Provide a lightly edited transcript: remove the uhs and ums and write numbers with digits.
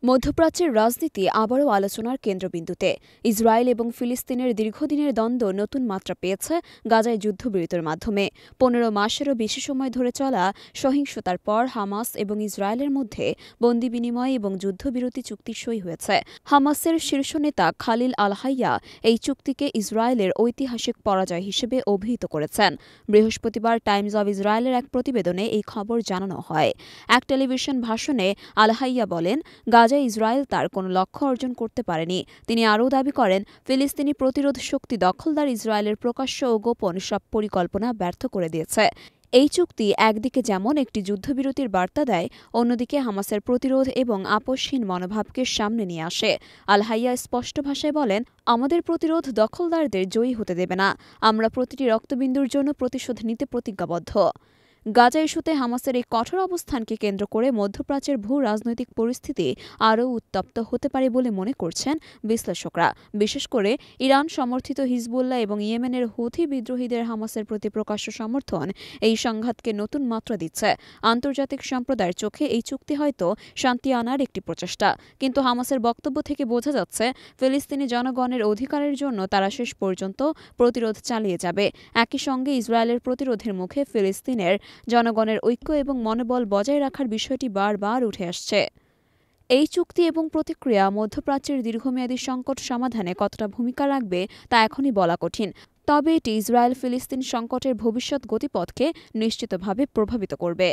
মধ্যপ্রাচ্যের রাজনীতি আবারও আলোচনার কেন্দ্রবিন্দুতে। ইসরায়েল এবং ফিলিস্তিনের দীর্ঘদিনের দ্বন্দ্ব নতুন মাত্রা পেয়েছে গাজায় যুদ্ধবিরতির মাধ্যমে। ১৫ মাসেরও বেশি সময় ধরে চলা সহিংসতার পর হামাস এবং ইসরায়েলের মধ্যে বন্দি বিনিময় এবং যুদ্ধবিরতি চুক্তি সই হয়েছে। হামাসের শীর্ষ নেতা খালিল আল হাইয়া এই চুক্তিকে ইসরায়েলের ঐতিহাসিক পরাজয় হিসেবে অভিহিত করেছেন। বৃহস্পতিবার টাইমস অব ইসরায়েলের এক প্রতিবেদনে এই খবর জানানো হয়। এক টেলিভিশন ভাষণে আল হাইয়া বলেন, গাজায় ইসরায়েল তার কোনো লক্ষ্য অর্জন করতে পারেনি। তিনি আরও দাবি করেন, ফিলিস্তিনি প্রতিরোধ শক্তি দখলদার ইসরায়েলের প্রকাশ্য ও গোপন সব পরিকল্পনা ব্যর্থ করে দিয়েছে। এই চুক্তি একদিকে যেমন একটি যুদ্ধবিরতির বার্তা দেয়, অন্যদিকে হামাসের প্রতিরোধ এবং আপোষহীন মনোভাবকে সামনে নিয়ে আসে। আল হাইয়া স্পষ্ট ভাষায় বলেন, আমাদের প্রতিরোধ দখলদারদের জয়ী হতে দেবে না। আমরা প্রতিটি রক্তবিন্দুর জন্য প্রতিশোধ নিতে প্রতিজ্ঞাবদ্ধ। গাজা ইস্যুতে হামাসের এই কঠোর অবস্থানকে কেন্দ্র করে মধ্যপ্রাচ্যের ভূ রাজনৈতিক পরিস্থিতি আরও উত্তপ্ত হতে পারে বলে মনে করছেন বিশ্লেষকরা। বিশেষ করে ইরান সমর্থিত হিজবুল্লাহ এবং ইয়েমেনের হুথি বিদ্রোহীদের হামাসের প্রতি প্রকাশ্য সমর্থন এই সংঘাতকে নতুন মাত্রা দিচ্ছে। আন্তর্জাতিক সম্প্রদায়ের চোখে এই চুক্তি হয়তো শান্তি আনার একটি প্রচেষ্টা, কিন্তু হামাসের বক্তব্য থেকে বোঝা যাচ্ছে ফিলিস্তিনি জনগণের অধিকারের জন্য তারা শেষ পর্যন্ত প্রতিরোধ চালিয়ে যাবে। একই সঙ্গে ইসরায়েলের প্রতিরোধের মুখে ফিলিস্তিনের জনগণের ঐক্য এবং মনোবল বজায় রাখার বিষয়টি বারবার উঠে আসছে। এই চুক্তি এবং প্রতিক্রিয়া মধ্যপ্রাচ্যের দীর্ঘমেয়াদী সংকট সমাধানে কতটা ভূমিকা রাখবে তা এখনই বলা কঠিন। তবে এটি ইসরায়েল ফিলিস্তিন সংকটের ভবিষ্যৎ গতিপথকে নিশ্চিতভাবে প্রভাবিত করবে।